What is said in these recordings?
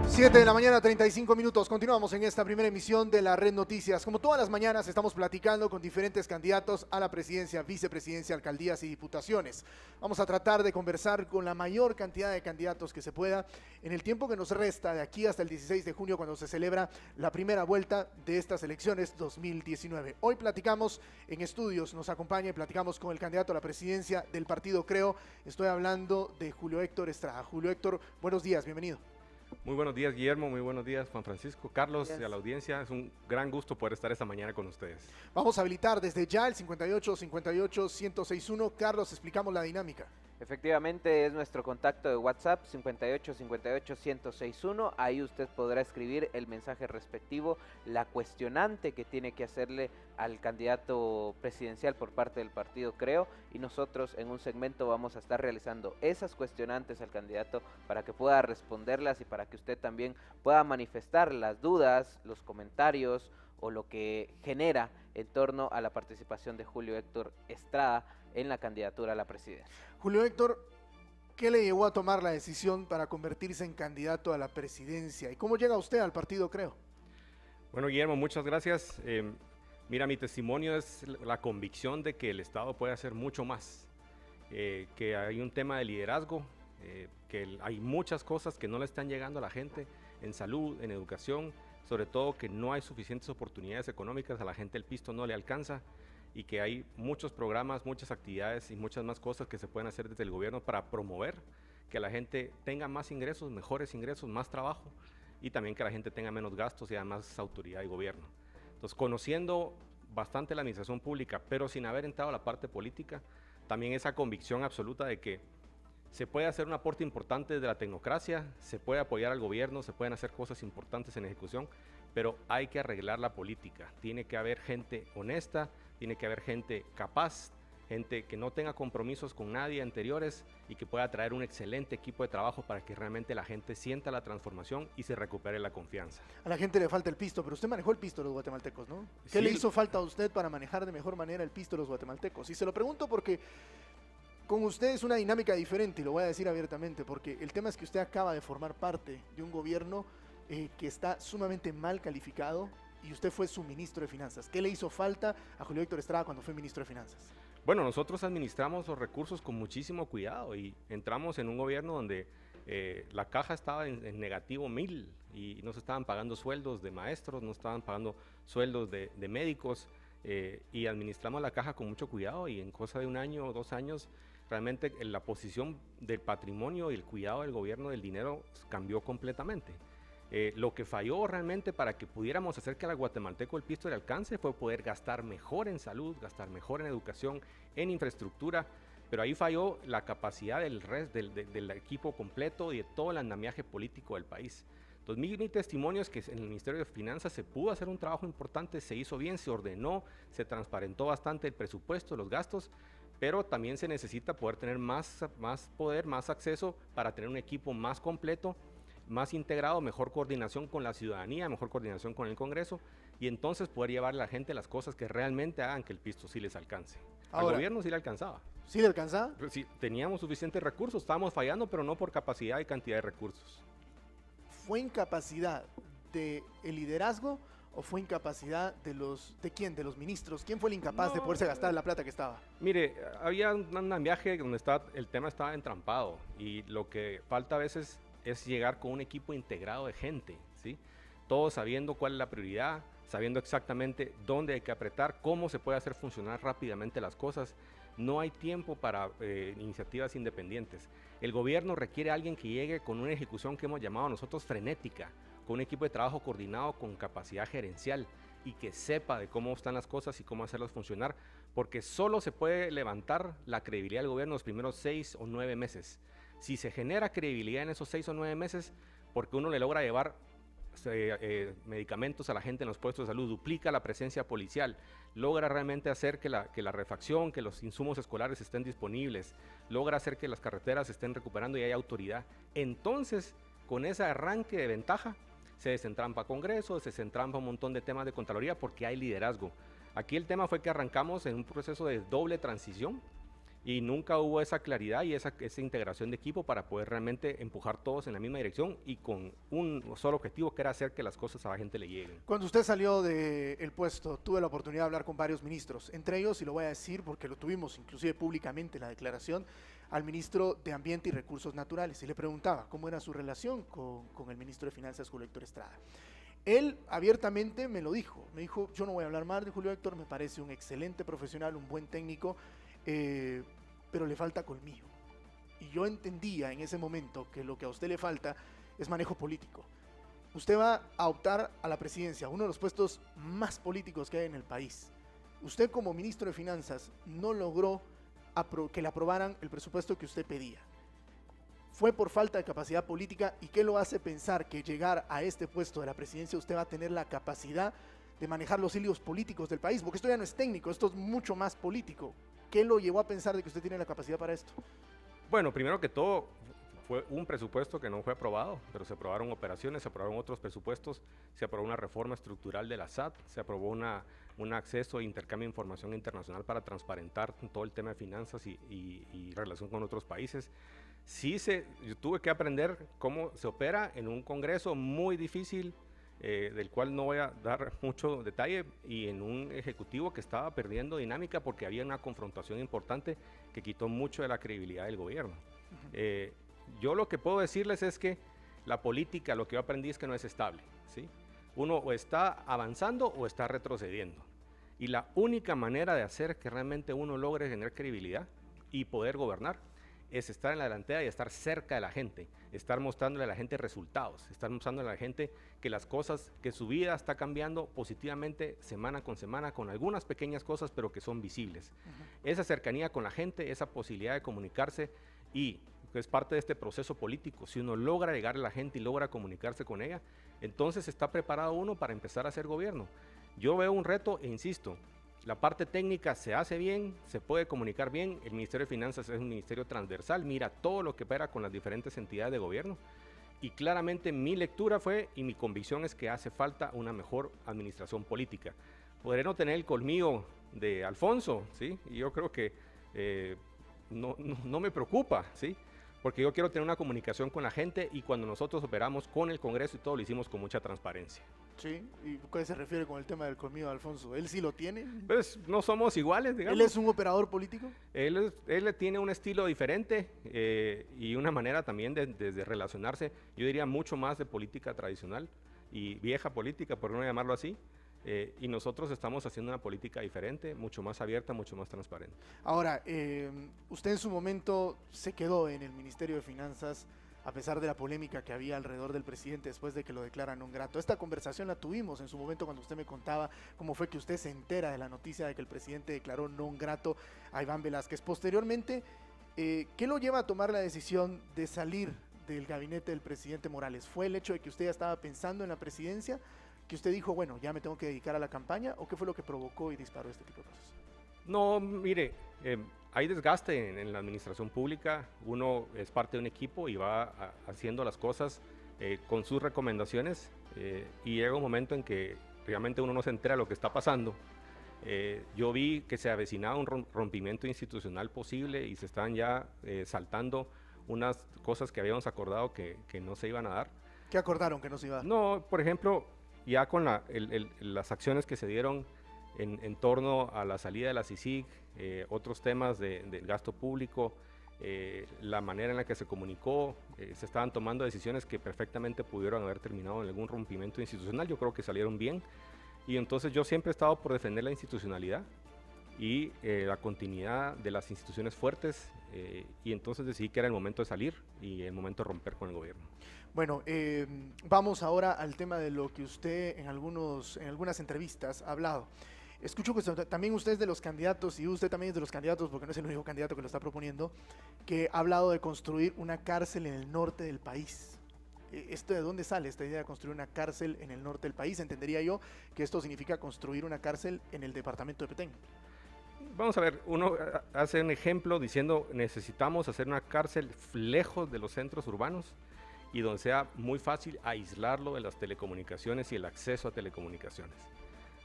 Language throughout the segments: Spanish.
7 de la mañana, 35 minutos. Continuamos en esta primera emisión de la Red Noticias. Como todas las mañanas, estamos platicando con diferentes candidatos a la presidencia, vicepresidencia, alcaldías y diputaciones. Vamos a tratar de conversar con la mayor cantidad de candidatos que se pueda en el tiempo que nos resta de aquí hasta el 16 de junio, cuando se celebra la primera vuelta de estas elecciones 2019. Hoy platicamos en estudios, nos acompaña y platicamos con el candidato a la presidencia del partido Creo. Estoy hablando de Julio Héctor Estrada. Julio Héctor, buenos días, bienvenido. Muy buenos días, Guillermo, muy buenos días, Juan Francisco, Carlos y a la audiencia. Es un gran gusto poder estar esta mañana con ustedes. Vamos a habilitar desde ya el 58-58-1061. Carlos, explicamos la dinámica. Efectivamente, es nuestro contacto de WhatsApp 58-58-1061. Ahí usted podrá escribir el mensaje respectivo, la cuestionante que tiene que hacerle al candidato presidencial por parte del partido Creo, y nosotros en un segmento vamos a estar realizando esas cuestionantes al candidato para que pueda responderlas y para que usted también pueda manifestar las dudas, los comentarios o lo que genera en torno a la participación de Julio Héctor Estrada en la candidatura a la presidencia. Julio Héctor, ¿qué le llevó a tomar la decisión para convertirse en candidato a la presidencia? ¿Y cómo llega usted al partido Creo? Bueno, Guillermo, muchas gracias. Mira, mi testimonio es la convicción de que el Estado puede hacer mucho más, que hay un tema de liderazgo, que hay muchas cosas que no le están llegando a la gente en salud, en educación, sobre todo que no hay suficientes oportunidades económicas, a la gente el pisto no le alcanza, y que hay muchos programas, muchas actividades y muchas más cosas que se pueden hacer desde el gobierno para promover que la gente tenga más ingresos, mejores ingresos, más trabajo, y también que la gente tenga menos gastos y más autoridad y gobierno. Entonces, conociendo bastante la administración pública, pero sin haber entrado a la parte política, también esa convicción absoluta de que se puede hacer un aporte importante desde la tecnocracia, se puede apoyar al gobierno, se pueden hacer cosas importantes en ejecución, pero hay que arreglar la política. Tiene que haber gente honesta, tiene que haber gente capaz, gente que no tenga compromisos con nadie anteriores y que pueda traer un excelente equipo de trabajo para que realmente la gente sienta la transformación y se recupere la confianza. A la gente le falta el pisto, pero usted manejó el pisto de los guatemaltecos, ¿no? ¿Qué Sí. le hizo falta a usted para manejar de mejor manera el pisto de los guatemaltecos? Y se lo pregunto porque con usted es una dinámica diferente, y lo voy a decir abiertamente, porque el tema es que usted acaba de formar parte de un gobierno que está sumamente mal calificado, y usted fue su ministro de Finanzas. ¿Qué le hizo falta a Julio Héctor Estrada cuando fue ministro de Finanzas? Bueno, nosotros administramos los recursos con muchísimo cuidado y entramos en un gobierno donde la caja estaba en negativo 1000 y no se estaban pagando sueldos de maestros, no estaban pagando sueldos de médicos, y administramos la caja con mucho cuidado, y en cosa de un año o 2 años realmente la posición del patrimonio y el cuidado del gobierno del dinero cambió completamente. Lo que falló realmente para que pudiéramos hacer que al guatemalteco el pisto le alcance fue poder gastar mejor en salud, gastar mejor en educación, en infraestructura, pero ahí falló la capacidad del equipo completo y de todo el andamiaje político del país. Entonces mi testimonio es que en el Ministerio de Finanzas se pudo hacer un trabajo importante, se hizo bien, se ordenó, se transparentó bastante el presupuesto, los gastos, pero también se necesita poder tener más poder, más acceso para tener un equipo más completo, más integrado, mejor coordinación con la ciudadanía, mejor coordinación con el Congreso, y entonces poder llevarle a la gente las cosas que realmente hagan que el pisto sí les alcance. Al gobierno sí le alcanzaba. ¿Sí le alcanzaba? Sí, teníamos suficientes recursos, estábamos fallando, pero no por capacidad y cantidad de recursos. ¿Fue incapacidad del liderazgo o fue incapacidad de quién? ¿De los ministros? ¿Quién fue el incapaz de poderse gastar la plata que estaba? Mire, había un viaje donde el tema estaba entrampado, y lo que falta a veces es llegar con un equipo integrado de gente, ¿sí? Todos sabiendo cuál es la prioridad, sabiendo exactamente dónde hay que apretar, cómo se puede hacer funcionar rápidamente las cosas. No hay tiempo para iniciativas independientes. El gobierno requiere a alguien que llegue con una ejecución que hemos llamado nosotros frenética, con un equipo de trabajo coordinado con capacidad gerencial y que sepa de cómo están las cosas y cómo hacerlas funcionar, porque solo se puede levantar la credibilidad del gobierno los primeros 6 o 9 meses. Si se genera credibilidad en esos 6 o 9 meses, porque uno le logra llevar medicamentos a la gente en los puestos de salud, duplica la presencia policial, logra realmente hacer que la refacción, que los insumos escolares estén disponibles, logra hacer que las carreteras se estén recuperando y haya autoridad, entonces con ese arranque de ventaja se desentrampa Congreso, se desentrampa un montón de temas de Contraloría porque hay liderazgo. Aquí el tema fue que arrancamos en un proceso de doble transición, y nunca hubo esa claridad y esa integración de equipo para poder realmente empujar todos en la misma dirección y con un solo objetivo, que era hacer que las cosas a la gente le lleguen. Cuando usted salió del puesto, tuve la oportunidad de hablar con varios ministros, entre ellos, y lo voy a decir porque lo tuvimos inclusive públicamente en la declaración, al ministro de Ambiente y Recursos Naturales, y le preguntaba cómo era su relación con el ministro de Finanzas, Julio Héctor Estrada. Él abiertamente me lo dijo, me dijo, yo no voy a hablar más de Julio Héctor, me parece un excelente profesional, un buen técnico, pero le falta colmillo. Y yo entendía en ese momento que lo que a usted le falta es manejo político. Usted va a optar a la presidencia, uno de los puestos más políticos que hay en el país. Usted como ministro de Finanzas no logró que le aprobaran el presupuesto que usted pedía. Fue por falta de capacidad política. ¿Y qué lo hace pensar que llegar a este puesto de la presidencia usted va a tener la capacidad de manejar los hilos políticos del país? Porque esto ya no es técnico, esto es mucho más político. ¿Qué lo llevó a pensar de que usted tiene la capacidad para esto? Bueno, primero que todo, fue un presupuesto que no fue aprobado, pero se aprobaron operaciones, se aprobaron otros presupuestos, se aprobó una reforma estructural de la SAT, se aprobó un acceso e intercambio de información internacional para transparentar todo el tema de finanzas y relación con otros países. Yo tuve que aprender cómo se opera en un congreso muy difícil, del cual no voy a dar mucho detalle, y en un ejecutivo que estaba perdiendo dinámica porque había una confrontación importante que quitó mucho de la credibilidad del gobierno. Yo lo que puedo decirles es que la política, lo que yo aprendí es que no es estable, ¿sí? Uno o está avanzando o está retrocediendo, y la única manera de hacer que realmente uno logre tener credibilidad y poder gobernar es estar en la delantera y estar cerca de la gente, estar mostrándole a la gente resultados, estar mostrándole a la gente que las cosas, que su vida está cambiando positivamente semana con algunas pequeñas cosas, pero que son visibles. Esa cercanía con la gente, esa posibilidad de comunicarse, y es parte de este proceso político. Si uno logra llegar a la gente y logra comunicarse con ella, entonces está preparado uno para empezar a hacer gobierno. Yo veo un reto e insisto, la parte técnica se hace bien, se puede comunicar bien. El Ministerio de Finanzas es un ministerio transversal, mira todo lo que opera con las diferentes entidades de gobierno, y claramente mi lectura fue y mi convicción es que hace falta una mejor administración política. Podré no tener el colmillo de Alfonso, ¿sí? Y yo creo que no me preocupa, ¿sí? Porque yo quiero tener una comunicación con la gente, y cuando nosotros operamos con el Congreso y todo, lo hicimos con mucha transparencia. Sí, ¿y qué se refiere con el tema del colmillo de Alfonso? ¿Él sí lo tiene? Pues no somos iguales, digamos. ¿Él es un operador político? Él tiene un estilo diferente y una manera también de relacionarse, yo diría mucho más de política tradicional y vieja política, por no llamarlo así. Y nosotros estamos haciendo una política diferente, mucho más abierta, mucho más transparente. Ahora, usted en su momento se quedó en el Ministerio de Finanzas a pesar de la polémica que había alrededor del presidente después de que lo declaran non grato. Esta conversación la tuvimos en su momento cuando usted me contaba cómo fue que usted se entera de la noticia de que el presidente declaró non grato a Iván Velázquez. Posteriormente, ¿qué lo lleva a tomar la decisión de salir del gabinete del presidente Morales? ¿Fue el hecho de que usted ya estaba pensando en la presidencia, que usted dijo, bueno, ya me tengo que dedicar a la campaña, o qué fue lo que provocó y disparó este tipo de cosas? No, mire, hay desgaste en la administración pública, uno es parte de un equipo y va haciendo las cosas con sus recomendaciones, y llega un momento en que realmente uno no se entera de lo que está pasando. Yo vi que se avecinaba un rompimiento institucional posible y se están ya saltando unas cosas que habíamos acordado que no se iban a dar. ¿Qué acordaron que no se iba a dar? No, por ejemplo, ya con las acciones que se dieron en torno a la salida de la CICIG, otros temas del gasto público, la manera en la que se comunicó, se estaban tomando decisiones que perfectamente pudieron haber terminado en algún rompimiento institucional. Yo creo que salieron bien, y entonces yo siempre he estado por defender la institucionalidad y la continuidad de las instituciones fuertes, y entonces decidí que era el momento de salir y el momento de romper con el gobierno. Bueno, vamos ahora al tema de lo que usted en algunas entrevistas ha hablado. Escucho que también usted es de los candidatos, y usted también es de los candidatos, porque no es el único candidato que lo está proponiendo, que ha hablado de construir una cárcel en el norte del país. ¿Esto de dónde sale esta idea de construir una cárcel en el norte del país? Entendería yo que esto significa construir una cárcel en el departamento de Petén. Vamos a ver, uno hace un ejemplo diciendo necesitamos hacer una cárcel lejos de los centros urbanos y donde sea muy fácil aislarlo de las telecomunicaciones y el acceso a telecomunicaciones.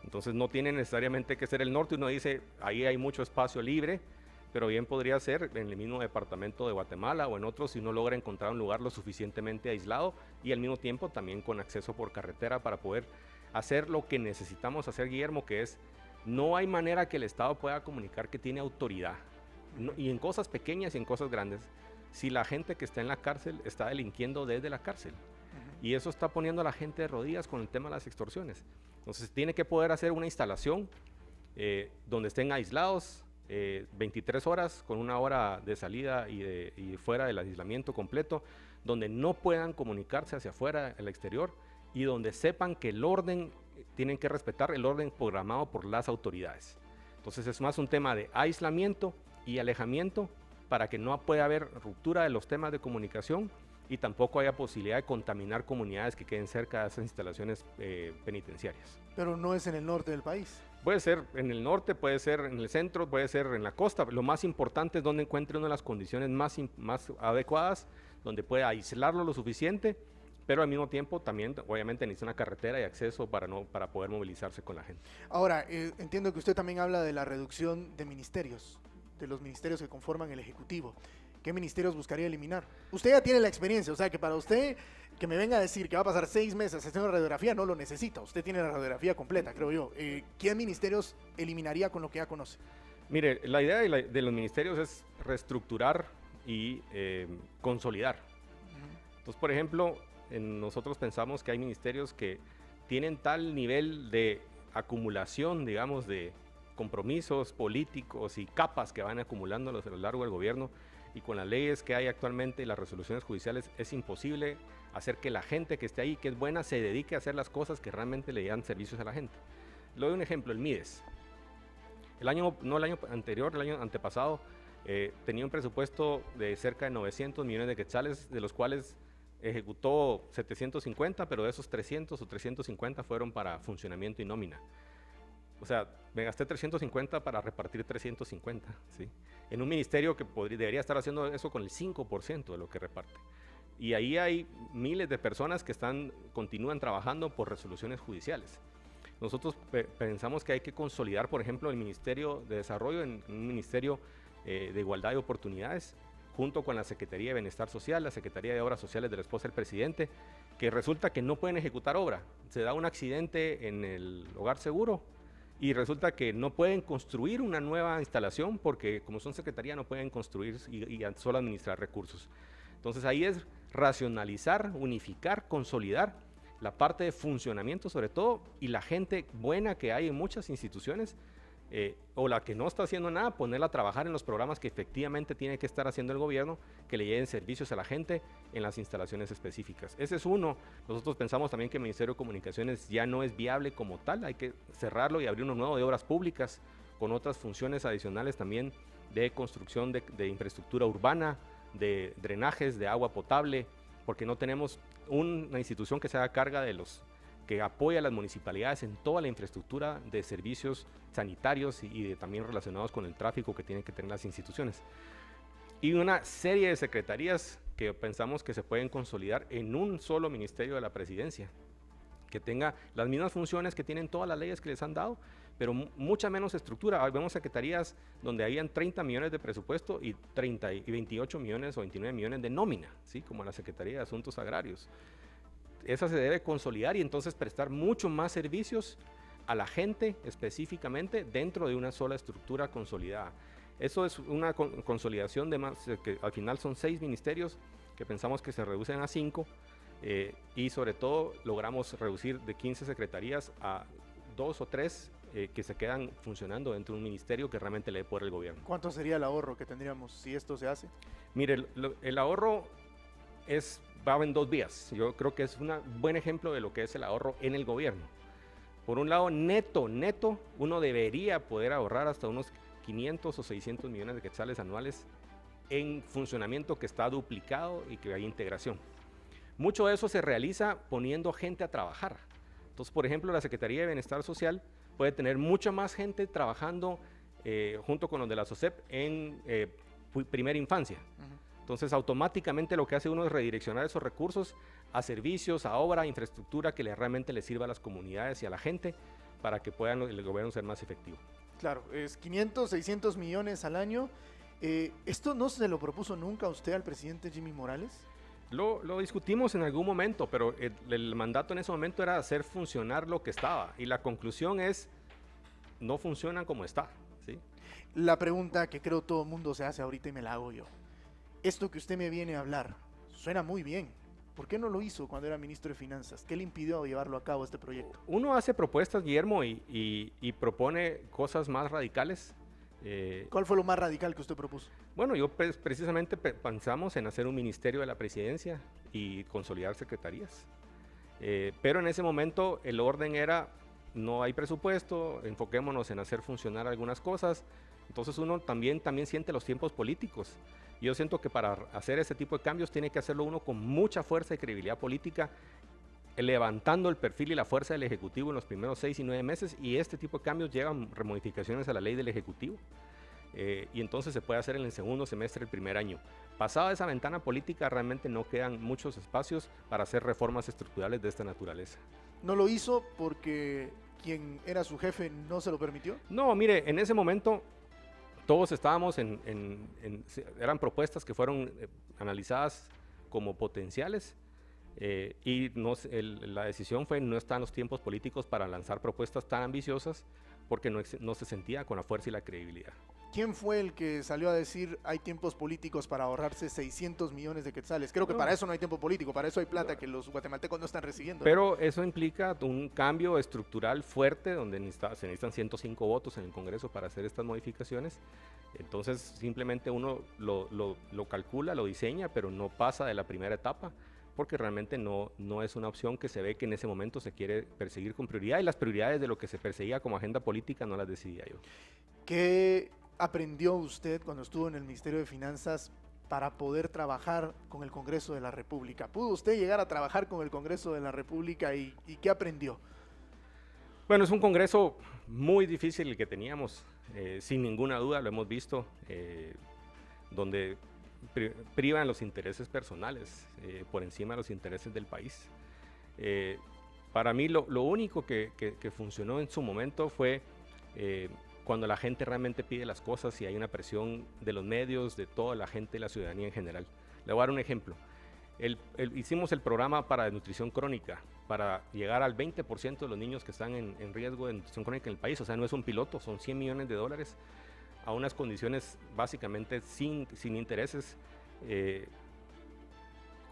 Entonces no tiene necesariamente que ser el norte. Uno dice, ahí hay mucho espacio libre, pero bien podría ser en el mismo departamento de Guatemala o en otros si no logra encontrar un lugar lo suficientemente aislado y al mismo tiempo también con acceso por carretera para poder hacer lo que necesitamos hacer, Guillermo, que es no hay manera que el Estado pueda comunicar que tiene autoridad, y en cosas pequeñas y en cosas grandes, si la gente que está en la cárcel está delinquiendo desde la cárcel. Y eso está poniendo a la gente de rodillas con el tema de las extorsiones. Entonces tiene que poder hacer una instalación donde estén aislados 23 horas con una hora de salida y fuera del aislamiento completo, donde no puedan comunicarse hacia afuera, al exterior, y donde sepan que el orden, tienen que respetar el orden programado por las autoridades. Entonces es más un tema de aislamiento y alejamiento para que no pueda haber ruptura de los temas de comunicación y tampoco haya posibilidad de contaminar comunidades que queden cerca de esas instalaciones penitenciarias. Pero no es en el norte del país. Puede ser en el norte, puede ser en el centro, puede ser en la costa. Lo más importante es donde encuentre una de las condiciones más adecuadas, donde pueda aislarlo lo suficiente, pero al mismo tiempo también obviamente necesita una carretera y acceso para poder movilizarse con la gente. Ahora, entiendo que usted también habla de la reducción de ministerios, de los ministerios que conforman el Ejecutivo. ¿Qué ministerios buscaría eliminar? Usted ya tiene la experiencia, o sea que para usted que me venga a decir que va a pasar 6 meses haciendo una radiografía, no lo necesita. Usted tiene la radiografía completa, creo yo. ¿Qué ministerios eliminaría con lo que ya conoce? Mire, la idea de los ministerios es reestructurar y consolidar. Entonces, por ejemplo, nosotros pensamos que hay ministerios que tienen tal nivel de acumulación, digamos, de compromisos políticos y capas que van acumulándolos a lo largo del gobierno, y con las leyes que hay actualmente y las resoluciones judiciales es imposible hacer que la gente que esté ahí, que es buena, se dedique a hacer las cosas que realmente le dan servicios a la gente. Le doy un ejemplo, el MIDES. El año anterior, el año antepasado, tenía un presupuesto de cerca de 900 millones de quetzales, de los cuales ejecutó 750, pero de esos 300 o 350 fueron para funcionamiento y nómina. O sea, me gasté 350 para repartir 350, ¿sí? En un ministerio que debería estar haciendo eso con el 5% de lo que reparte. Y ahí hay miles de personas que continúan trabajando por resoluciones judiciales. Nosotros pensamos que hay que consolidar, por ejemplo, el Ministerio de Desarrollo en un Ministerio de Igualdad de Oportunidades, junto con la Secretaría de Bienestar Social, la Secretaría de Obras Sociales de la esposa del presidente, que resulta que no pueden ejecutar obra. Se da un accidente en el hogar seguro y resulta que no pueden construir una nueva instalación porque como son secretaría no pueden construir y solo administrar recursos. Entonces ahí es racionalizar, unificar, consolidar la parte de funcionamiento sobre todo, y la gente buena que hay en muchas instituciones, o la que no está haciendo nada, ponerla a trabajar en los programas que efectivamente tiene que estar haciendo el gobierno, que le lleguen servicios a la gente en las instalaciones específicas. Ese es uno. Nosotros pensamos también que el Ministerio de Comunicaciones ya no es viable como tal, hay que cerrarlo y abrir uno nuevo de obras públicas con otras funciones adicionales también de construcción de infraestructura urbana, de drenajes, de agua potable, porque no tenemos una institución que se haga carga que apoya a las municipalidades en toda la infraestructura de servicios sanitarios y también relacionados con el tráfico que tienen que tener las instituciones. Y una serie de secretarías que pensamos que se pueden consolidar en un solo ministerio de la presidencia, que tenga las mismas funciones que tienen todas las leyes que les han dado, pero mucha menos estructura. Vemos secretarías donde habían 30 millones de presupuesto y 28 millones o 29 millones de nómina, ¿sí? Como la Secretaría de Asuntos Agrarios. Esa se debe consolidar y entonces prestar mucho más servicios a la gente específicamente dentro de una sola estructura consolidada. Eso es una consolidación de más, que al final son 6 ministerios que pensamos que se reducen a 5 y sobre todo logramos reducir de 15 secretarías a 2 o 3 que se quedan funcionando dentro de un ministerio que realmente le dé poder al gobierno. ¿Cuánto sería el ahorro que tendríamos si esto se hace? Mire, el ahorro va en 2 vías. Yo creo que es un buen ejemplo de lo que es el ahorro en el gobierno. Por un lado, neto, uno debería poder ahorrar hasta unos 500 o 600 millones de quetzales anuales en funcionamiento que está duplicado y que hay integración. Mucho de eso se realiza poniendo gente a trabajar. Entonces, por ejemplo, la Secretaría de Bienestar Social puede tener mucha más gente trabajando junto con los de la SOCEP en primera infancia. Entonces, automáticamente lo que hace uno es redireccionar esos recursos a servicios, a obra, a infraestructura que realmente le sirva a las comunidades y a la gente para que puedan el gobierno ser más efectivo. Claro, es 500, 600 millones al año ¿Esto no se lo propuso nunca a usted al presidente Jimmy Morales? Lo discutimos en algún momento, pero el mandato en ese momento era hacer funcionar lo que estaba. Y la conclusión es, no funcionan como está, ¿sí? La pregunta que creo todo el mundo se hace ahorita y me la hago yo. Esto que usted me viene a hablar suena muy bien. ¿Por qué no lo hizo cuando era ministro de Finanzas? ¿Qué le impidió llevarlo a cabo este proyecto? Uno hace propuestas, Guillermo, y propone cosas más radicales. ¿Cuál fue lo más radical que usted propuso? Bueno, yo precisamente pensamos en hacer un ministerio de la presidencia y consolidar secretarías. Pero en ese momento el orden era, no hay presupuesto, enfoquémonos en hacer funcionar algunas cosas. Entonces uno también siente los tiempos políticos. Yo siento que para hacer ese tipo de cambios tiene que hacerlo uno con mucha fuerza y credibilidad política, levantando el perfil y la fuerza del Ejecutivo en los primeros 6 y 9 meses, y este tipo de cambios llegan remodificaciones a la ley del Ejecutivo. Y entonces se puede hacer en el segundo semestre del primer año. Pasada esa ventana política realmente no quedan muchos espacios para hacer reformas estructurales de esta naturaleza. ¿No lo hizo porque quien era su jefe no se lo permitió? No, mire, en ese momento todos estábamos eran propuestas que fueron analizadas como potenciales, y la decisión fue no están los tiempos políticos para lanzar propuestas tan ambiciosas porque no se sentía con la fuerza y la credibilidad. ¿Quién fue el que salió a decir hay tiempos políticos para ahorrarse 600 millones de quetzales? Creo que para eso no hay tiempo político, para eso hay plata que los guatemaltecos no están recibiendo. Pero eso implica un cambio estructural fuerte donde se necesitan 105 votos en el Congreso para hacer estas modificaciones. Entonces simplemente uno lo calcula, lo diseña, pero no pasa de la primera etapa, porque realmente no es una opción que se ve que en ese momento se quiere perseguir con prioridad, y las prioridades de lo que se perseguía como agenda política no las decidía yo. ¿Qué aprendió usted cuando estuvo en el Ministerio de Finanzas para poder trabajar con el Congreso de la República? ¿Pudo usted llegar a trabajar con el Congreso de la República y qué aprendió? Bueno, es un Congreso muy difícil el que teníamos, sin ninguna duda, lo hemos visto, donde privan los intereses personales por encima de los intereses del país. Para mí lo único que funcionó en su momento fue cuando la gente realmente pide las cosas y hay una presión de los medios, de toda la gente y la ciudadanía en general. Le voy a dar un ejemplo. Hicimos el programa para nutrición crónica, para llegar al 20% de los niños que están en riesgo de nutrición crónica en el país. O sea, no es un piloto, son $100 millones a unas condiciones básicamente sin intereses,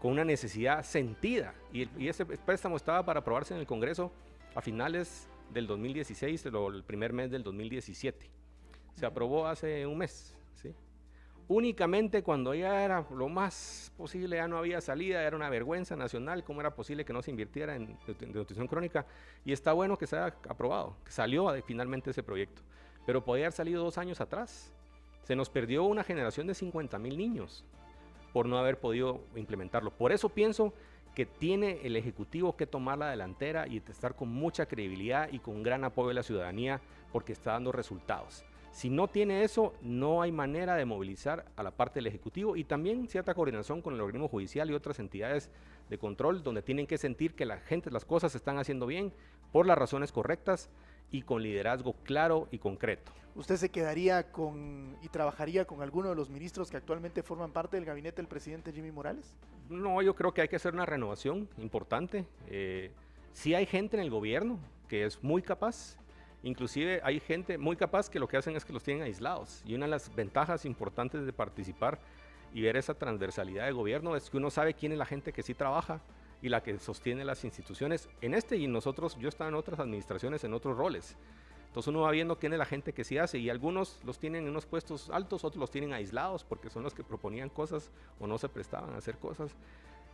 con una necesidad sentida. Y ese préstamo estaba para aprobarse en el Congreso a finales del 2016, el primer mes del 2017. Se aprobó hace un mes, ¿sí? Únicamente cuando ya era lo más posible, ya no había salida, era una vergüenza nacional, cómo era posible que no se invirtiera en nutrición crónica, y está bueno que se haya aprobado, que salió finalmente ese proyecto, pero podía haber salido 2 años atrás. Se nos perdió una generación de 50,000 niños por no haber podido implementarlo. Por eso pienso que tiene el Ejecutivo que tomar la delantera y estar con mucha credibilidad y con gran apoyo de la ciudadanía, porque está dando resultados. Si no tiene eso, no hay manera de movilizar a la parte del Ejecutivo, y también cierta coordinación con el organismo judicial y otras entidades de control, donde tienen que sentir que la gente, las cosas se están haciendo bien por las razones correctas y con liderazgo claro y concreto. ¿Usted se quedaría y trabajaría con alguno de los ministros que actualmente forman parte del gabinete del presidente Jimmy Morales? No, yo creo que hay que hacer una renovación importante. Sí hay gente en el gobierno que es muy capaz. Inclusive hay gente muy capaz que lo que hacen es que los tienen aislados, y una de las ventajas importantes de participar y ver esa transversalidad de gobierno es que uno sabe quién es la gente que sí trabaja y la que sostiene las instituciones. Yo estaba en otras administraciones en otros roles, entonces uno va viendo quién es la gente que sí hace, y algunos los tienen en unos puestos altos, otros los tienen aislados porque son los que proponían cosas o no se prestaban a hacer cosas.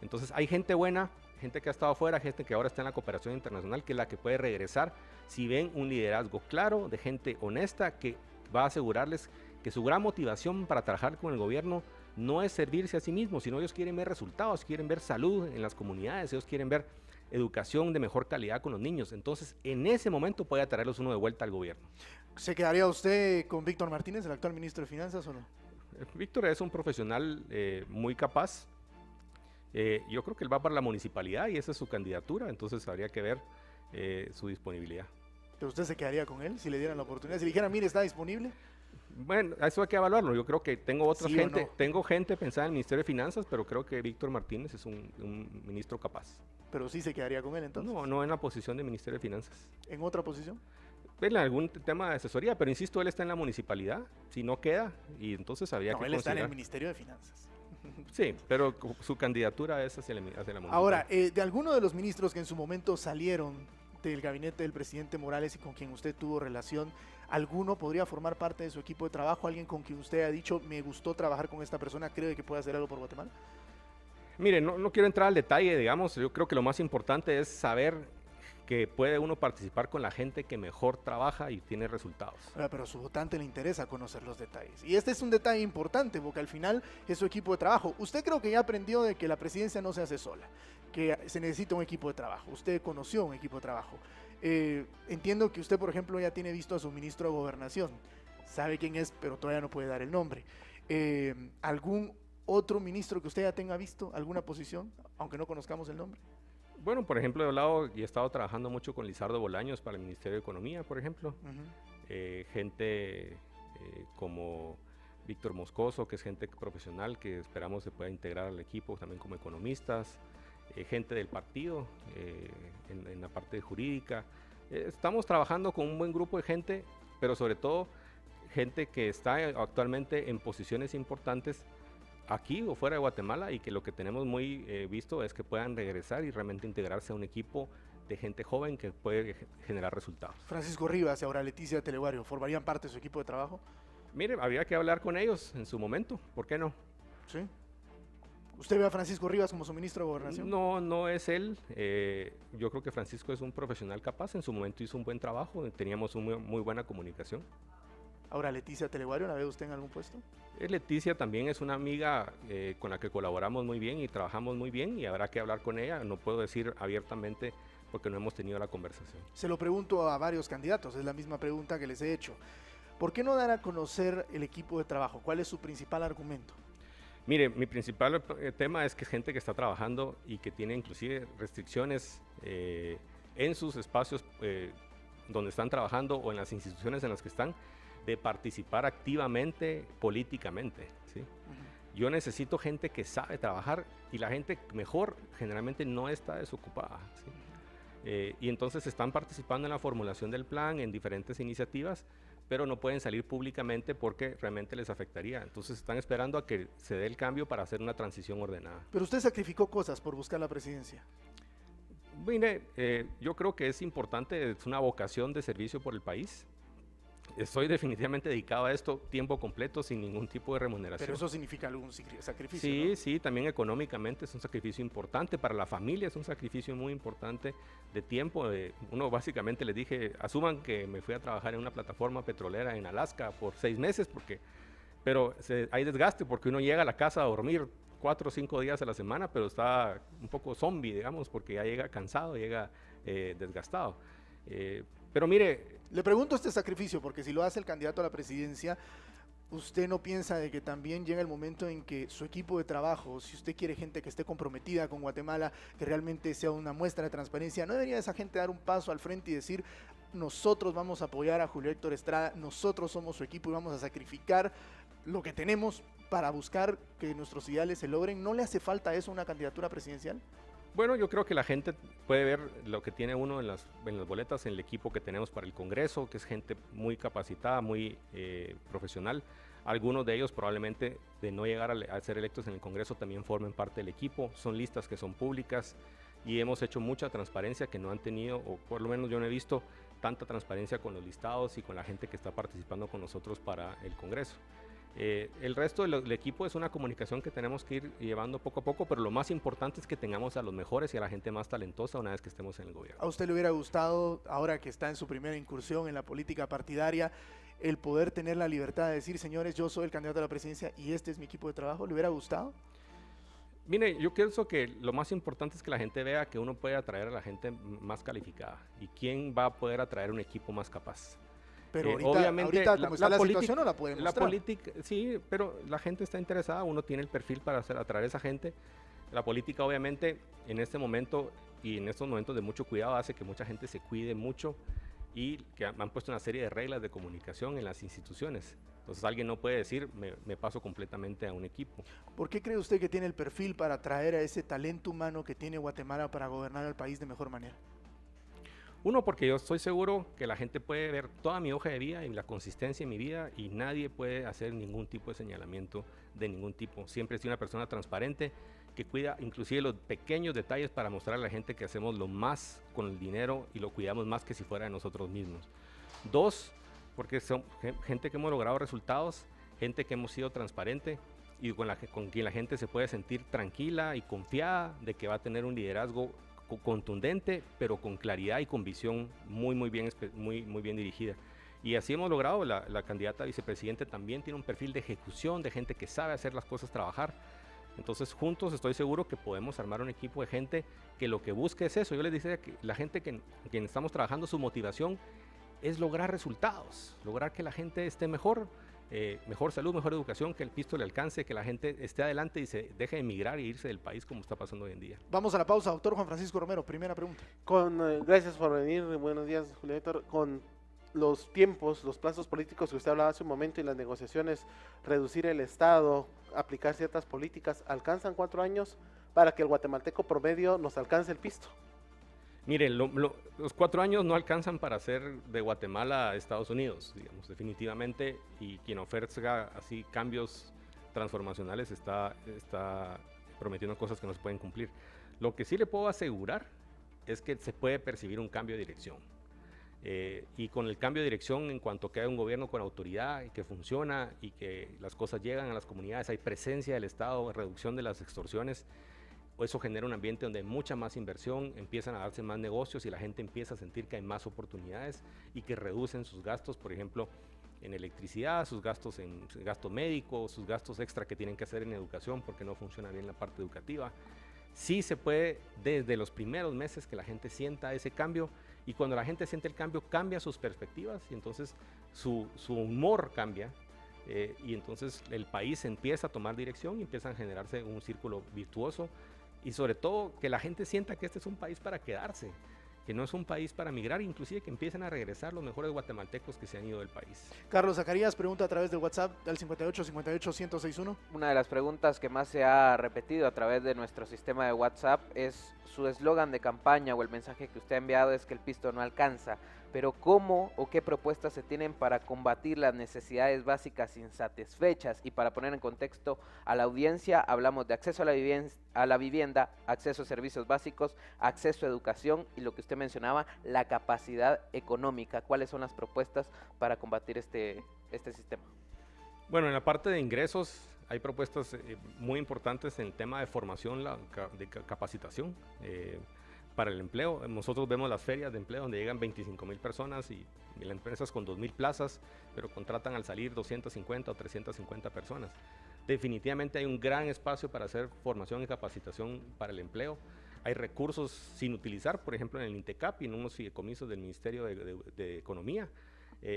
Entonces hay gente buena, gente que ha estado afuera, gente que ahora está en la cooperación internacional, que es la que puede regresar si ven un liderazgo claro de gente honesta que va a asegurarles que su gran motivación para trabajar con el gobierno no es servirse a sí mismos, sino ellos quieren ver resultados, quieren ver salud en las comunidades, ellos quieren ver educación de mejor calidad con los niños. Entonces en ese momento puede atraerlos uno de vuelta al gobierno. ¿Se quedaría usted con Víctor Martínez, el actual ministro de Finanzas, o no? Víctor es un profesional muy capaz. Yo creo que él va para la municipalidad y esa es su candidatura, entonces habría que ver su disponibilidad. ¿Pero usted se quedaría con él si le dieran la oportunidad? Si le dijeran, mire, está disponible. Bueno, eso hay que evaluarlo. Yo creo que tengo otra ¿Sí o gente, no? tengo gente pensada en el Ministerio de Finanzas, pero creo que Víctor Martínez es un ministro capaz. Pero sí se quedaría con él entonces. No, no en la posición de Ministerio de Finanzas. ¿En otra posición? En algún tema de asesoría, pero insisto, él está en la municipalidad, si no queda, y entonces habría No, que él está en el considerar. Ministerio de Finanzas. Sí, pero su candidatura es hacia la municipalidad. Ahora, de alguno de los ministros que en su momento salieron del gabinete del presidente Morales y con quien usted tuvo relación, ¿alguno podría formar parte de su equipo de trabajo? ¿Alguien con quien usted ha dicho, me gustó trabajar con esta persona, cree que puede hacer algo por Guatemala? Mire, no quiero entrar al detalle, digamos, yo creo que lo más importante es saber que puede uno participar con la gente que mejor trabaja y tiene resultados. Ahora, pero a su votante le interesa conocer los detalles. Y este es un detalle importante, porque al final es su equipo de trabajo. Usted creo que ya aprendió de que la presidencia no se hace sola, que se necesita un equipo de trabajo. Usted conoció un equipo de trabajo. Entiendo que usted, por ejemplo, ya tiene visto a su ministro de Gobernación. Sabe quién es, pero todavía no puede dar el nombre. ¿Algún otro ministro que usted ya tenga visto, alguna posición, aunque no conozcamos el nombre? Bueno, por ejemplo, he hablado y he estado trabajando mucho con Lizardo Bolaños para el Ministerio de Economía, por ejemplo. Gente como Víctor Moscoso, que es gente profesional que esperamos se pueda integrar al equipo también como economistas. Gente del partido en la parte jurídica. Estamos trabajando con un buen grupo de gente, pero sobre todo gente que está actualmente en posiciones importantes aquí o fuera de Guatemala y que lo que tenemos muy visto es que puedan regresar y realmente integrarse a un equipo de gente joven que puede generar resultados. Francisco Rivas y ahora Leticia Teleguario, ¿formarían parte de su equipo de trabajo? Mire, habría que hablar con ellos en su momento, ¿por qué no? Sí. ¿Usted ve a Francisco Rivas como su ministro de Gobernación? No, no es él. Yo creo que Francisco es un profesional capaz, en su momento hizo un buen trabajo, teníamos una muy buena comunicación. Ahora, Leticia Teleguario, ¿la ve usted en algún puesto? Leticia también es una amiga con la que colaboramos muy bien y trabajamos muy bien y habrá que hablar con ella. No puedo decir abiertamente porque no hemos tenido la conversación. Se lo pregunto a varios candidatos, es la misma pregunta que les he hecho. ¿Por qué no dar a conocer el equipo de trabajo? ¿Cuál es su principal argumento? Mire, mi principal tema es que es gente que está trabajando y que tiene inclusive restricciones en sus espacios donde están trabajando o en las instituciones en las que están, de participar activamente políticamente, ¿sí? Yo necesito gente que sabe trabajar y la gente mejor generalmente no está desocupada, ¿sí? Y entonces están participando en la formulación del plan, en diferentes iniciativas, pero no pueden salir públicamente porque realmente les afectaría. Entonces están esperando a que se dé el cambio para hacer una transición ordenada. Pero usted sacrificó cosas por buscar la presidencia. Mire, yo creo que es importante, es una vocación de servicio por el país. Estoy definitivamente dedicado a esto tiempo completo sin ningún tipo de remuneración. Pero eso significa algún sacrificio, Sí, ¿no? sí, también económicamente es un sacrificio importante, para la familia es un sacrificio muy importante de tiempo. Uno básicamente les dije, asuman que me fui a trabajar en una plataforma petrolera en Alaska por 6 meses, pero hay desgaste porque uno llega a la casa a dormir 4 o 5 días a la semana, pero está un poco zombie, digamos, porque ya llega cansado, llega desgastado. Pero mire... Le pregunto este sacrificio porque si lo hace el candidato a la presidencia, ¿usted no piensa de que también llega el momento en que su equipo de trabajo, si usted quiere gente que esté comprometida con Guatemala, que realmente sea una muestra de transparencia, ¿no debería esa gente dar un paso al frente y decir, nosotros vamos a apoyar a Julio Héctor Estrada, nosotros somos su equipo y vamos a sacrificar lo que tenemos para buscar que nuestros ideales se logren? ¿No le hace falta eso a una candidatura presidencial? Bueno, yo creo que la gente puede ver lo que tiene uno en las boletas, en el equipo que tenemos para el Congreso, que es gente muy capacitada, muy profesional. Algunos de ellos probablemente de no llegar a ser electos en el Congreso también formen parte del equipo. Son listas que son públicas y hemos hecho mucha transparencia que no han tenido, o por lo menos yo no he visto tanta transparencia con los listados y con la gente que está participando con nosotros para el Congreso. El resto del equipo es una comunicación que tenemos que ir llevando poco a poco, pero lo más importante es que tengamos a los mejores y a la gente más talentosa una vez que estemos en el gobierno. ¿A usted le hubiera gustado, ahora que está en su primera incursión en la política partidaria, el poder tener la libertad de decir, señores, yo soy el candidato a la presidencia y este es mi equipo de trabajo? ¿Le hubiera gustado? Mire, yo pienso que lo más importante es que la gente vea que uno puede atraer a la gente más calificada y quién va a poder atraer un equipo más capaz. Pero obviamente como está la situación, no la puede mostrar. La política, sí, pero la gente está interesada, uno tiene el perfil para atraer a esa gente. La política, obviamente, en este momento y en estos momentos de mucho cuidado, hace que mucha gente se cuide mucho y que han puesto una serie de reglas de comunicación en las instituciones. Entonces alguien no puede decir, me paso completamente a un equipo. ¿Por qué cree usted que tiene el perfil para atraer a ese talento humano que tiene Guatemala para gobernar el país de mejor manera? Uno, porque yo estoy seguro que la gente puede ver toda mi hoja de vida y la consistencia en mi vida y nadie puede hacer ningún tipo de señalamiento de ningún tipo. Siempre he sido una persona transparente que cuida inclusive los pequeños detalles para mostrar a la gente que hacemos lo más con el dinero y lo cuidamos más que si fuera de nosotros mismos. Dos, porque son gente que hemos logrado resultados, gente que hemos sido transparente y con quien la gente se puede sentir tranquila y confiada de que va a tener un liderazgo contundente, pero con claridad y con visión muy bien dirigida. Y así hemos logrado, la candidata a vicepresidente también tiene un perfil de ejecución, de gente que sabe hacer las cosas trabajar. Entonces juntos estoy seguro que podemos armar un equipo de gente que lo que busque es eso. Yo les decía que la gente con quien estamos trabajando, su motivación es lograr resultados, lograr que la gente esté mejor, mejor salud, mejor educación, que el pisto le alcance, que la gente esté adelante y se deje de emigrar e irse del país como está pasando hoy en día. Vamos a la pausa, doctor Juan Francisco Romero, primera pregunta. Gracias por venir, buenos días, Julio Héctor. Con los tiempos, los plazos políticos que usted hablaba hace un momento y las negociaciones, reducir el Estado, aplicar ciertas políticas, ¿alcanzan 4 años para que el guatemalteco promedio nos alcance el pisto? Miren, los 4 años no alcanzan para hacer de Guatemala a Estados Unidos, digamos, definitivamente, y quien ofrezca así cambios transformacionales está prometiendo cosas que no se pueden cumplir. Lo que sí le puedo asegurar es que se puede percibir un cambio de dirección. Y con el cambio de dirección, en cuanto que hay un gobierno con autoridad y que funciona y que las cosas llegan a las comunidades, hay presencia del Estado, reducción de las extorsiones, eso genera un ambiente donde hay mucha más inversión, empiezan a darse más negocios y la gente empieza a sentir que hay más oportunidades y que reducen sus gastos, por ejemplo, en electricidad, sus gastos en gasto médico, sus gastos extra que tienen que hacer en educación porque no funciona bien la parte educativa. Sí se puede desde los primeros meses que la gente sienta ese cambio, y cuando la gente siente el cambio, cambia sus perspectivas y entonces su humor cambia, y entonces el país empieza a tomar dirección y empieza a generarse un círculo virtuoso, y sobre todo que la gente sienta que este es un país para quedarse, que no es un país para migrar, inclusive que empiecen a regresar los mejores guatemaltecos que se han ido del país. Carlos Zacarías pregunta a través del WhatsApp del 5858-1061. Una de las preguntas que más se ha repetido a través de nuestro sistema de WhatsApp es su eslogan de campaña o el mensaje que usted ha enviado es que el pisto no alcanza, pero ¿cómo o qué propuestas se tienen para combatir las necesidades básicas insatisfechas? Y para poner en contexto a la audiencia, hablamos de acceso a la vivienda, acceso a servicios básicos, acceso a educación y lo que usted mencionaba, la capacidad económica. ¿Cuáles son las propuestas para combatir este sistema? Bueno, en la parte de ingresos hay propuestas muy importantes en el tema de formación, de capacitación para el empleo. Nosotros vemos las ferias de empleo donde llegan 25,000 personas y las empresas con 2,000 plazas, pero contratan al salir 250 o 350 personas. Definitivamente hay un gran espacio para hacer formación y capacitación para el empleo. Hay recursos sin utilizar, por ejemplo en el INTECAP y en unos fideicomisos del Ministerio de Economía.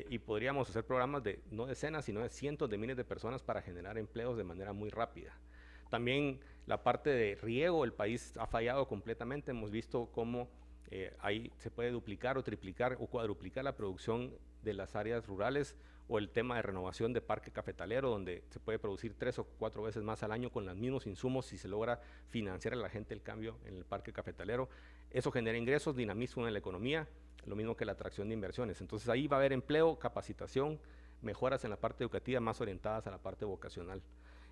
Y podríamos hacer programas de no decenas, sino de cientos de miles de personas para generar empleos de manera muy rápida. También la parte de riego, el país ha fallado completamente. Hemos visto cómo ahí se puede duplicar o triplicar o cuadruplicar la producción de las áreas rurales, o el tema de renovación de parque cafetalero, donde se puede producir 3 o 4 veces más al año con los mismos insumos si se logra financiar a la gente el cambio en el parque cafetalero. Eso genera ingresos, dinamismo en la economía, lo mismo que la atracción de inversiones. Entonces ahí va a haber empleo, capacitación, mejoras en la parte educativa más orientadas a la parte vocacional.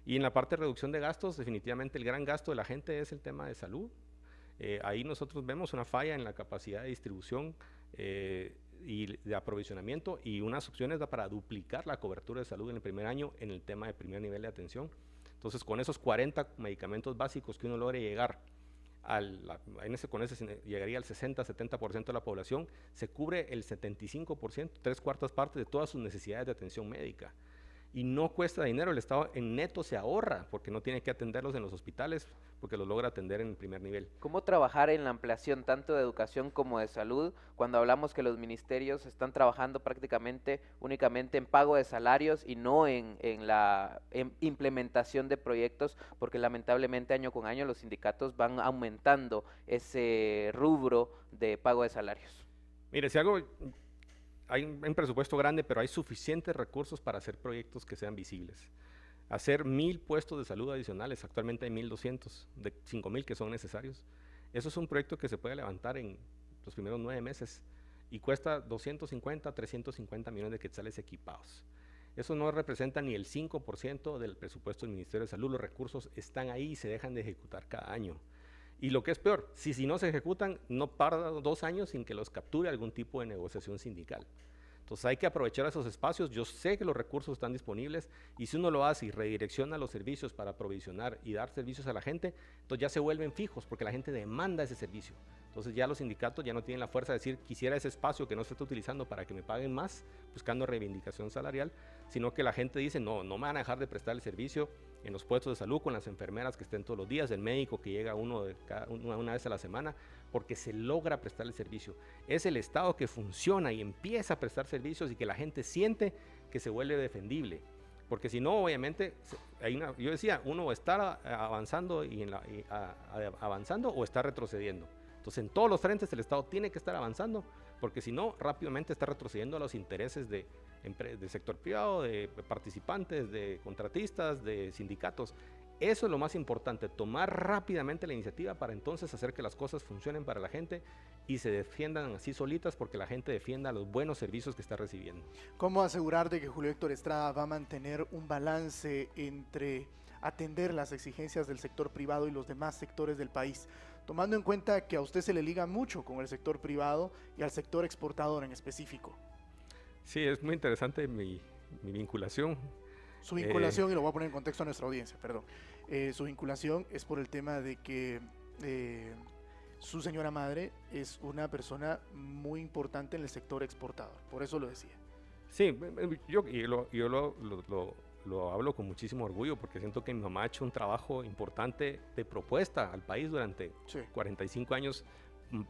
Y en la parte de reducción de gastos, definitivamente el gran gasto de la gente es el tema de salud. Ahí nosotros vemos una falla en la capacidad de distribución y de aprovisionamiento, y unas opciones para duplicar la cobertura de salud en el primer año en el tema de primer nivel de atención. Entonces con esos 40 medicamentos básicos que uno logre llegar, con ese llegaría al 60-70% de la población, se cubre el 75%, 3/4 partes de todas sus necesidades de atención médica. Y no cuesta dinero, el Estado en neto se ahorra porque no tiene que atenderlos en los hospitales, porque los logra atender en el primer nivel. ¿Cómo trabajar en la ampliación tanto de educación como de salud cuando hablamos que los ministerios están trabajando prácticamente únicamente en pago de salarios y no en la implementación de proyectos? Porque lamentablemente año con año los sindicatos van aumentando ese rubro de pago de salarios. Mire, si algo hay un presupuesto grande, pero hay suficientes recursos para hacer proyectos que sean visibles. Hacer 1000 puestos de salud adicionales, actualmente hay 1200, de 5000 que son necesarios. Eso es un proyecto que se puede levantar en los primeros 9 meses y cuesta 250, 350 millones de quetzales equipados. Eso no representa ni el 5% del presupuesto del Ministerio de Salud. Los recursos están ahí y se dejan de ejecutar cada año. Y lo que es peor, si no se ejecutan, no tarda 2 años sin que los capture algún tipo de negociación sindical. Entonces hay que aprovechar esos espacios. Yo sé que los recursos están disponibles y si uno lo hace y redirecciona los servicios para aprovisionar y dar servicios a la gente, entonces ya se vuelven fijos porque la gente demanda ese servicio. Entonces ya los sindicatos ya no tienen la fuerza de decir quisiera ese espacio que no se está utilizando para que me paguen más, buscando reivindicación salarial, sino que la gente dice no me van a dejar de prestar el servicio en los puestos de salud con las enfermeras que estén todos los días, el médico que llega una vez a la semana, porque se logra prestar el servicio. Es el Estado que funciona y empieza a prestar servicios y que la gente siente que se vuelve defendible. Porque si no, obviamente, yo decía, uno está avanzando, avanzando o está retrocediendo. Entonces, en todos los frentes el Estado tiene que estar avanzando, porque si no, rápidamente está retrocediendo a los intereses de sector privado, de participantes, de contratistas, de sindicatos. Eso es lo más importante, tomar rápidamente la iniciativa para entonces hacer que las cosas funcionen para la gente y se defiendan así solitas porque la gente defienda los buenos servicios que está recibiendo. ¿Cómo asegurar de que Julio Héctor Estrada va a mantener un balance entre atender las exigencias del sector privado y los demás sectores del país, tomando en cuenta que a usted se le liga mucho con el sector privado y al sector exportador en específico? Sí, es muy interesante mi vinculación. Su vinculación, y lo voy a poner en contexto a nuestra audiencia, perdón. Su vinculación es por el tema de que su señora madre es una persona muy importante en el sector exportador, por eso lo decía. Sí, yo lo hablo con muchísimo orgullo porque siento que mi mamá ha hecho un trabajo importante de propuesta al país durante 45 años,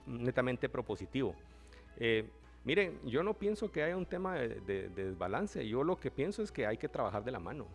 netamente propositivo. Miren, yo no pienso que haya un tema de desbalance, yo lo que pienso es que hay que trabajar de la mano.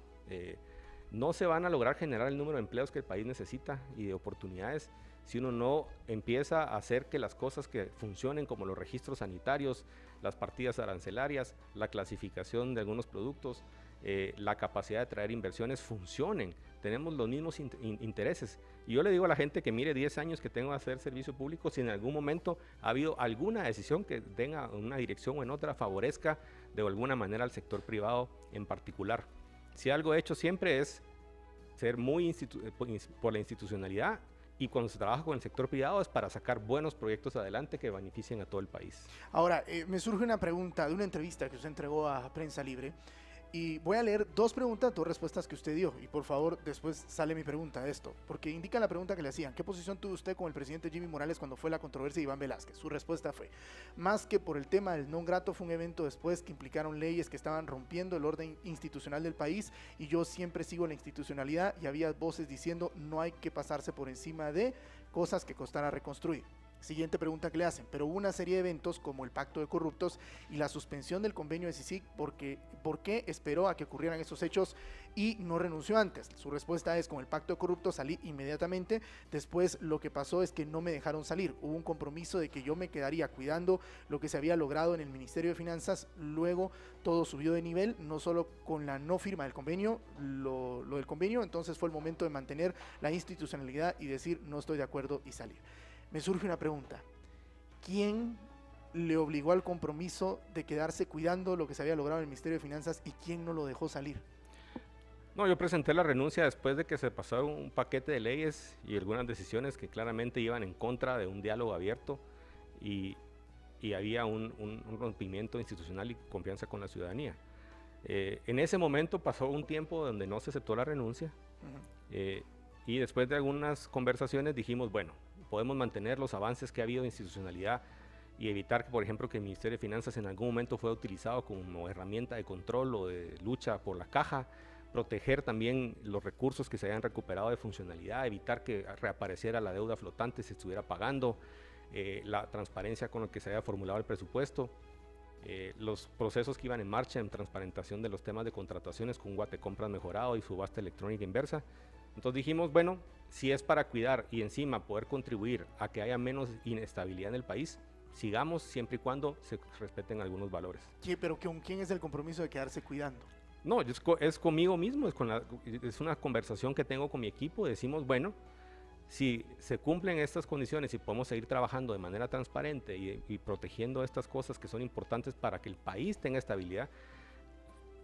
No se van a lograr generar el número de empleos que el país necesita y de oportunidades si uno no empieza a hacer que las cosas que funcionen como los registros sanitarios, las partidas arancelarias, la clasificación de algunos productos, la capacidad de traer inversiones funcionen. Tenemos los mismos intereses. Y yo le digo a la gente que mire 10 años que tengo de hacer servicio público, si en algún momento ha habido alguna decisión que tenga una dirección o en otra favorezca de alguna manera al sector privado en particular. Si algo he hecho siempre es ser muy por la institucionalidad y cuando se trabaja con el sector privado es para sacar buenos proyectos adelante que beneficien a todo el país. Ahora, me surge una pregunta de una entrevista que usted entregó a Prensa Libre. Y voy a leer 2 preguntas, 2 respuestas que usted dio. Y por favor, después sale mi pregunta de esto. Porque indica la pregunta que le hacían. ¿Qué posición tuvo usted con el presidente Jimmy Morales cuando fue la controversia de Iván Velázquez? Su respuesta fue, más que por el tema del non grato, fue un evento después que implicaron leyes que estaban rompiendo el orden institucional del país. Y yo siempre sigo la institucionalidad y había voces diciendo no hay que pasarse por encima de cosas que costara reconstruir. Siguiente pregunta que le hacen, pero hubo una serie de eventos como el pacto de corruptos y la suspensión del convenio de CICIG, ¿por qué esperó a que ocurrieran esos hechos y no renunció antes? Su respuesta es, con el pacto de corruptos salí inmediatamente, después lo que pasó es que no me dejaron salir, hubo un compromiso de que yo me quedaría cuidando lo que se había logrado en el Ministerio de Finanzas, luego todo subió de nivel, no solo con la no firma del convenio, lo del convenio, entonces fue el momento de mantener la institucionalidad y decir no estoy de acuerdo y salir. Me surge una pregunta, ¿quién le obligó al compromiso de quedarse cuidando lo que se había logrado en el Ministerio de Finanzas y quién no lo dejó salir? No, yo presenté la renuncia después de que se pasó un paquete de leyes y algunas decisiones que claramente iban en contra de un diálogo abierto y había un rompimiento institucional y confianza con la ciudadanía. En ese momento pasó un tiempo donde no se aceptó la renuncia y después de algunas conversaciones dijimos, bueno, podemos mantener los avances que ha habido de institucionalidad y evitar que, por ejemplo, que el Ministerio de Finanzas en algún momento fue utilizado como herramienta de control o de lucha por la caja, proteger también los recursos que se hayan recuperado de funcionalidad, evitar que reapareciera la deuda flotante, se estuviera pagando, la transparencia con la que se haya formulado el presupuesto, los procesos que iban en marcha en transparentación de los temas de contrataciones con Guatecompras mejorado y subasta electrónica inversa. Entonces dijimos, bueno, si es para cuidar y encima poder contribuir a que haya menos inestabilidad en el país, sigamos siempre y cuando se respeten algunos valores. Pero ¿con quién es el compromiso de quedarse cuidando? No, es conmigo mismo, es una conversación que tengo con mi equipo. Decimos, bueno, si se cumplen estas condiciones y podemos seguir trabajando de manera transparente y protegiendo estas cosas que son importantes para que el país tenga estabilidad.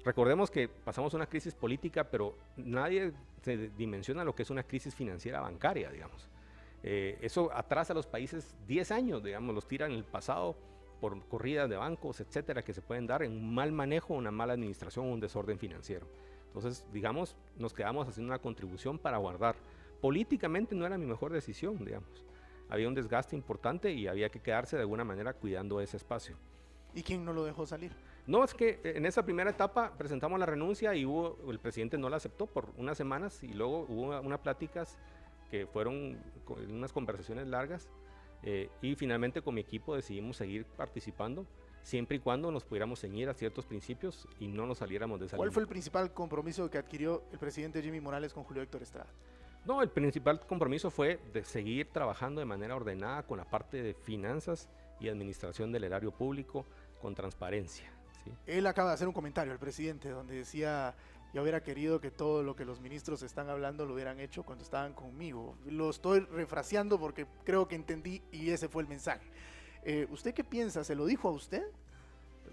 Recordemos que pasamos una crisis política, pero nadie se dimensiona lo que es una crisis financiera bancaria, digamos. Eso atrasa a los países 10 años, digamos, los tira en el pasado por corridas de bancos, etcétera, que se pueden dar en un mal manejo, una mala administración o un desorden financiero. Entonces, digamos, nos quedamos haciendo una contribución para guardar. Políticamente no era mi mejor decisión, digamos. Había un desgaste importante y había que quedarse de alguna manera cuidando ese espacio. ¿Y quién no lo dejó salir? No, es que en esa primera etapa presentamos la renuncia y el presidente no la aceptó por unas semanas y luego hubo unas pláticas que fueron unas conversaciones largas y finalmente con mi equipo decidimos seguir participando siempre y cuando nos pudiéramos ceñir a ciertos principios y no nos saliéramos de esa ¿Cuál línea. fue el principal compromiso que adquirió el presidente Jimmy Morales con Julio Héctor Estrada? No, el principal compromiso fue de seguir trabajando de manera ordenada con la parte de finanzas y administración del erario público con transparencia. ¿Sí? Él acaba de hacer un comentario, el presidente, donde decía: yo hubiera querido que todo lo que los ministros están hablando lo hubieran hecho cuando estaban conmigo. Lo estoy refraseando porque creo que entendí y ese fue el mensaje. ¿Usted qué piensa? ¿Se lo dijo a usted?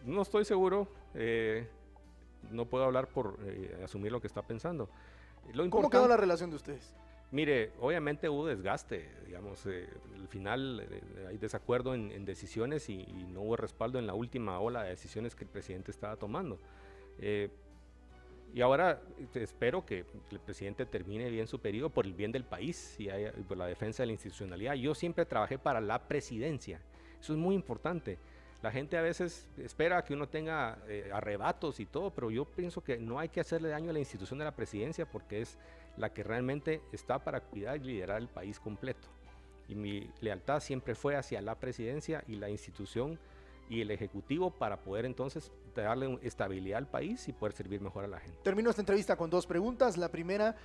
No estoy seguro, no puedo hablar por asumir lo que está pensando. ¿Cómo quedó la relación de ustedes? Mire, obviamente hubo desgaste, digamos, al final hay desacuerdo en decisiones y no hubo respaldo en la última ola de decisiones que el presidente estaba tomando. Y ahora espero que el presidente termine bien su periodo por el bien del país y por la defensa de la institucionalidad. Yo siempre trabajé para la presidencia, eso es muy importante. La gente a veces espera que uno tenga arrebatos y todo, pero yo pienso que no hay que hacerle daño a la institución de la presidencia porque es la que realmente está para cuidar y liderar el país completo. Y mi lealtad siempre fue hacia la presidencia y la institución y el ejecutivo para poder entonces darle estabilidad al país y poder servir mejor a la gente. Termino esta entrevista con dos preguntas. La primera,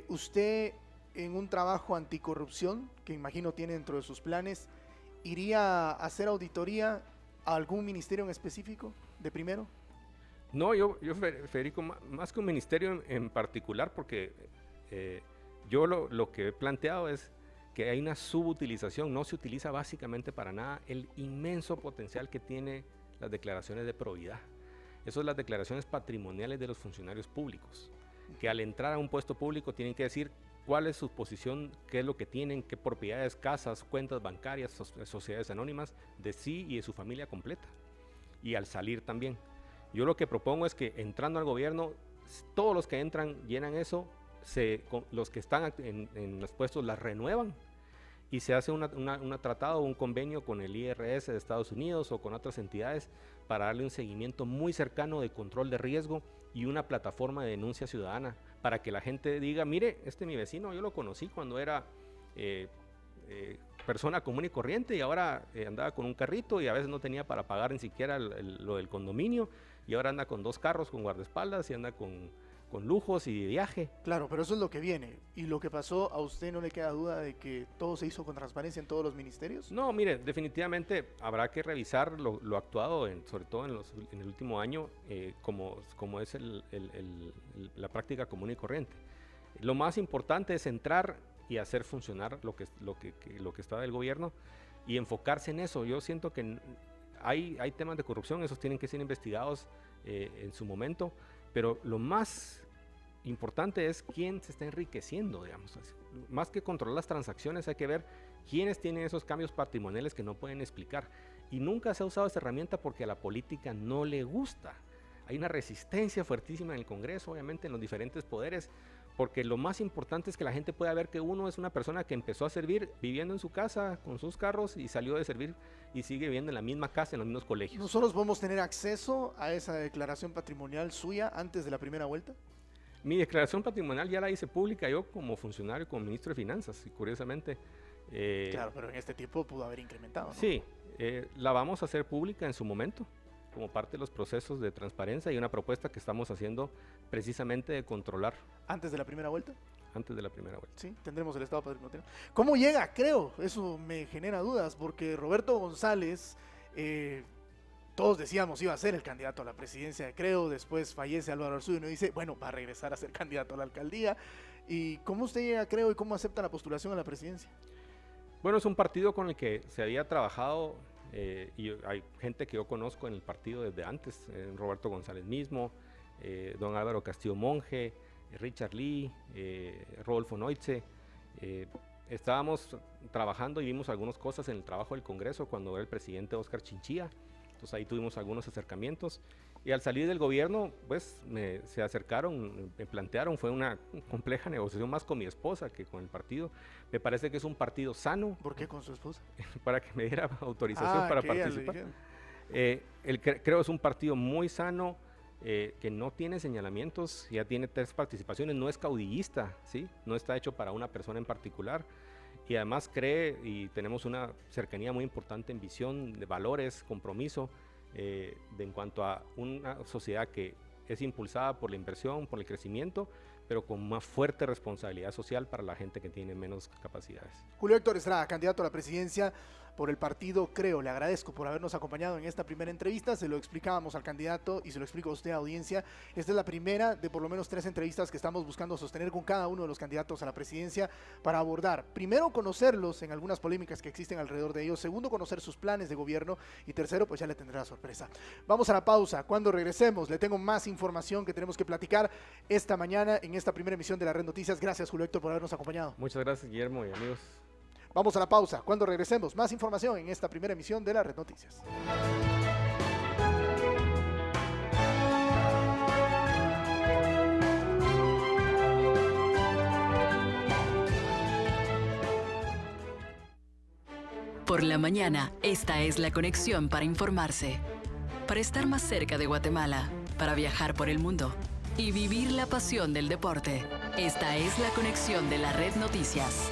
usted en un trabajo anticorrupción, que imagino tiene dentro de sus planes, ¿iría a hacer auditoría a algún ministerio en específico de primero? No, yo Federico, más que un ministerio en particular, porque yo lo que he planteado es que hay una subutilización, no se utiliza básicamente para nada el inmenso potencial que tiene las declaraciones de probidad. Eso son las declaraciones patrimoniales de los funcionarios públicos, que al entrar a un puesto público tienen que decir cuál es su posición, qué es lo que tienen, qué propiedades, casas, cuentas bancarias, sociedades anónimas de sí y de su familia completa. Y al salir también. Yo lo que propongo es que entrando al gobierno, todos los que entran llenan eso, los que están en los puestos las renuevan y se hace un tratado, un convenio con el IRS de Estados Unidos o con otras entidades para darle un seguimiento muy cercano de control de riesgo y una plataforma de denuncia ciudadana para que la gente diga, mire, mi vecino yo lo conocí cuando era persona común y corriente y ahora andaba con un carrito y a veces no tenía para pagar ni siquiera lo del condominio y ahora anda con 2 carros con guardaespaldas y anda con lujos y de viaje. Claro, pero eso es lo que viene. ¿Y lo que pasó, a usted no le queda duda de que todo se hizo con transparencia en todos los ministerios? No, mire, definitivamente habrá que revisar lo actuado, sobre todo en el último año, como es la práctica común y corriente. Lo más importante es entrar y hacer funcionar lo que está del gobierno y enfocarse en eso. Yo siento que hay temas de corrupción, esos tienen que ser investigados en su momento, pero lo más importante es quién se está enriqueciendo, digamos. Más que controlar las transacciones, hay que ver quiénes tienen esos cambios patrimoniales que no pueden explicar. Y nunca se ha usado esta herramienta porque a la política no le gusta. Hay una resistencia fuertísima en el Congreso, obviamente en los diferentes poderes, porque lo más importante es que la gente pueda ver que uno es una persona que empezó a servir viviendo en su casa con sus carros y salió de servir y sigue viviendo en la misma casa, en los mismos colegios. ¿Nosotros podemos tener acceso a esa declaración patrimonial suya antes de la primera vuelta? Mi declaración patrimonial ya la hice pública yo como funcionario, como ministro de Finanzas, y curiosamente... claro, pero en este tiempo pudo haber incrementado, ¿no? Sí, la vamos a hacer pública en su momento, como parte de los procesos de transparencia y una propuesta que estamos haciendo precisamente de controlar. ¿Antes de la primera vuelta? antes de la primera vuelta. Sí, tendremos el Estado Padrino. ¿Cómo llega? Creo, eso me genera dudas, porque Roberto González, todos decíamos iba a ser el candidato a la presidencia de Creo, después fallece Álvaro Arzú y uno dice, bueno, va a regresar a ser candidato a la alcaldía. ¿Y cómo usted llega a Creo y cómo acepta la postulación a la presidencia? Bueno, es un partido con el que se había trabajado y hay gente que yo conozco en el partido desde antes, Roberto González mismo, don Álvaro Castillo Monge, Richard Lee, Rodolfo Noitze. Estábamos trabajando y vimos algunas cosas en el trabajo del Congreso cuando era el presidente Óscar Chinchilla. Entonces ahí tuvimos algunos acercamientos y al salir del gobierno pues se acercaron, me plantearon, fue una compleja negociación más con mi esposa que con el partido. Me parece que es un partido sano. ¿Por qué con su esposa? Para que me diera autorización para participar. Creo es un partido muy sano, que no tiene señalamientos, ya tiene 3 participaciones, no es caudillista, ¿sí? No está hecho para una persona en particular. Y además cree y tenemos una cercanía muy importante en visión de valores, compromiso, en cuanto a una sociedad que es impulsada por la inversión, por el crecimiento, pero con más fuerte responsabilidad social para la gente que tiene menos capacidades. Julio Héctor Estrada, candidato a la presidencia por el partido Creo. Le agradezco por habernos acompañado en esta primera entrevista. Se lo explicábamos al candidato y se lo explico a usted, audiencia. Esta es la primera de por lo menos 3 entrevistas que estamos buscando sostener con cada uno de los candidatos a la presidencia para abordar, primero, conocerlos en algunas polémicas que existen alrededor de ellos. Segundo, conocer sus planes de gobierno. Y tercero, pues ya le tendré la sorpresa. Vamos a la pausa. Cuando regresemos, le tengo más información que tenemos que platicar esta mañana en esta primera emisión de la Red Noticias. Gracias, Julio Héctor, por habernos acompañado. Muchas gracias, Guillermo y amigos. Vamos a la pausa. Cuando regresemos, más información en esta primera emisión de la Red Noticias. Por la mañana, esta es la conexión para informarse, para estar más cerca de Guatemala, para viajar por el mundo y vivir la pasión del deporte. Esta es la conexión de la Red Noticias.